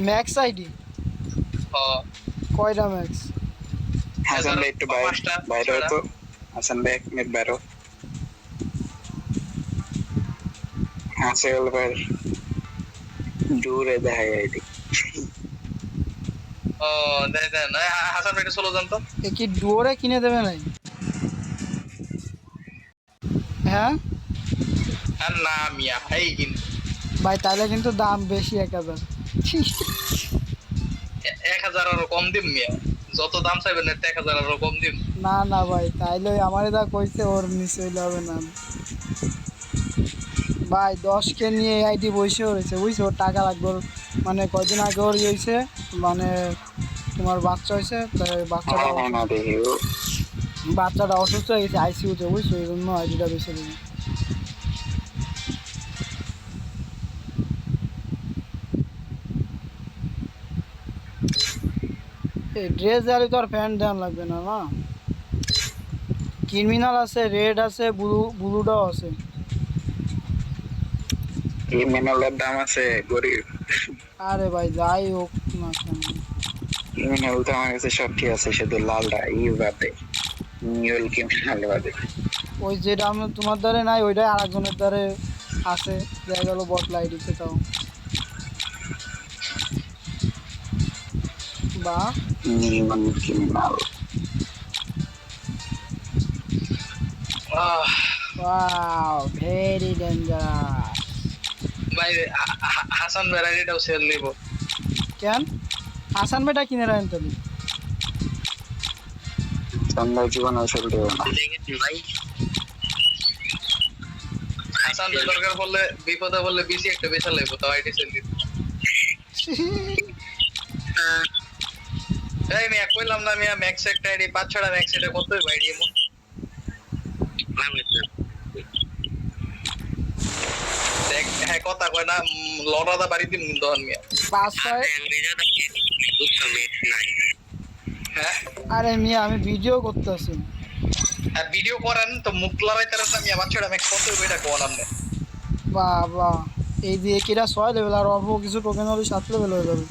Max ID কয়টা max? Hasan ভাই একটু বাইরে হতো। হাসান ভাই 1 মিনিট বাইরে। হাসেল ভাই দূরে দেখায় আইডি। ও দেন হাসান ভাই চলো জান তো। এ কি ডুয়োরে কিনে দেবে নাই? হ্যাঁ আর না মিয়া এই কিন্তু ভাই তাহলে কিন্তু দাম বেশি 1000। 1000 আরো কম দিম মিয়া, যত দাম চাইবেন এর 1000 আরো কম দিম। না না ভাই তাইলে আমারে যা কইছে ওর নিচে হইলে হবে না ভাই। 10K নিয়ে আইডি বসে রয়েছে বুঝছো, ওর টাকা লাগবে ওর, মানে কয়দিন আগে ওর হয়েছে, মানে তোমার বাচ্চা হয়েছে, তাই বাচ্চাটা অসুস্থ হয়ে গেছে আইসিইউতে বুঝছো, এই জন্য আইডিটা বেছে দিবে। এই ড্রেস দিলে তো আর প্যান্ট দেওয়া লাগবে না না। ক্রিমিনাল আছে, রেড আছে, ব্লুটাও আছে। ক্রিমিনালের দাম আছে গরিব। আরে ভাই যাই হোক না কেন, ক্রিমিনাল তো আমার কাছে সব ঠিক আছে, শুধু লালটা ইউ বাদে, নিউল ক্রিমিনাল বাদে। ওই যেটা আমি তোমার দ্বারে নাই ওইটাই আরেকজনের দ্বারে আছে, দেখা গেল বটলা আইডিতে তাও বা নিউল ক্রিমিনাল। Wow very dangerous. ভাই হাসান ভাই আইডিটাও সেল নিব। কেন হাসান ভাইটা কিনে রাখেন তাহলে? সন্ধ্যা জীবন আসল দেব না ভাই হাসান ভাই দরকার পড়লে বিপদে বললে বেশি একটা বেচা লাগবে, তাও আইডি সেল দিতে। এই মিয়া কইলাম না মিয়া ম্যাক্স একটা আইডি 5-6টা ম্যাক্স, এটা কত আইডি এমন দেখ। হ্যাঁ কথা কয় না লড়াদা বাড়িতে দহন মিয়া 5-6। হ্যাঁ আরে মিয়া আমি ভিডিও করতেছি। হ্যাঁ ভিডিও করেন তো মুখ লড়াই তার না মিয়া 5-6টা ম্যাক্স কত এটা কোন আপনি। বাবা এই দিয়ে কিরা 6 লেভেল আর অল্প কিছু টোকেন হলে 7 লেভেল হয়ে যাবে।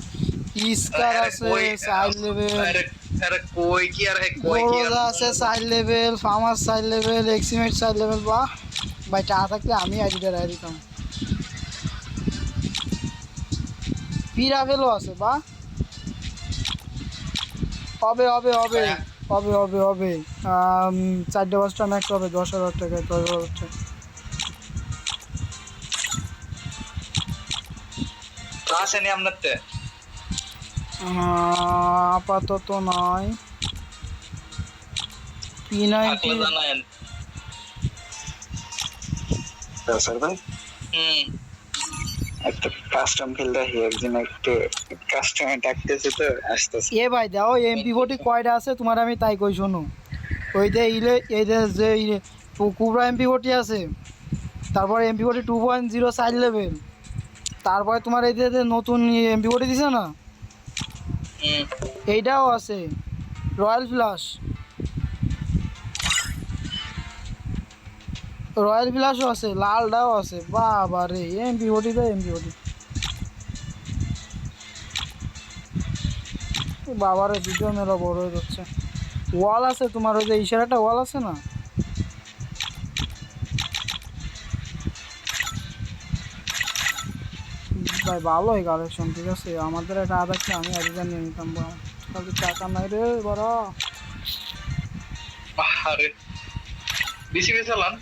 ইস্কার আছে 4 লেভেল, আরে কই কি আর কই কি আর আছে 4 লেভেল, ফার্মার 4 লেভেল, এক্সিমেট 4 লেভেল। বাহ ভাই টাকা থাকলে আমি আইডিটা রাই দিতাম। পিরাভেলও আছে বাহ। হবে হবে হবে হবে হবে হবে 4-5টা ম্যাক্স হবে 10,000 টাকা 10,000 টাকা। আসেনি আপনারতে আপাতত নয়। P90 জানায়েন স্যার ভাই একটা কাস্টম খেলতে একদিন একটু কাস্টমার ডাকতেছে তো আসতেছে। এ ভাই দাও MP40 কয়টা আছে তোমার আমি তাই কই শোনো। ওই যে এই যে কুবরা MP40 আছে, তারপর MP40 2.0 4 লেভেল, তারপরে তোমার এই যে নতুন MP40 দিছে না এইটাও আছে, রয়্যাল ফ্লাশও আছে, লালটাও আছে। বাবা রে MP40 তো MP40। বাবারে ভিডিও মেলা বড় হয়ে যাচ্ছে। ওয়াল আছে তোমার, ওই যে ইশারাটা ওয়াল আছে না, ভাই ভালোই কালেকশন। ঠিক আছে আমাদের একটা আদারকে আমি আইডিয়া নিয়ে নিতাম, কালকে টাকা নাই রে বড়। আরে বেশি বেশি চালান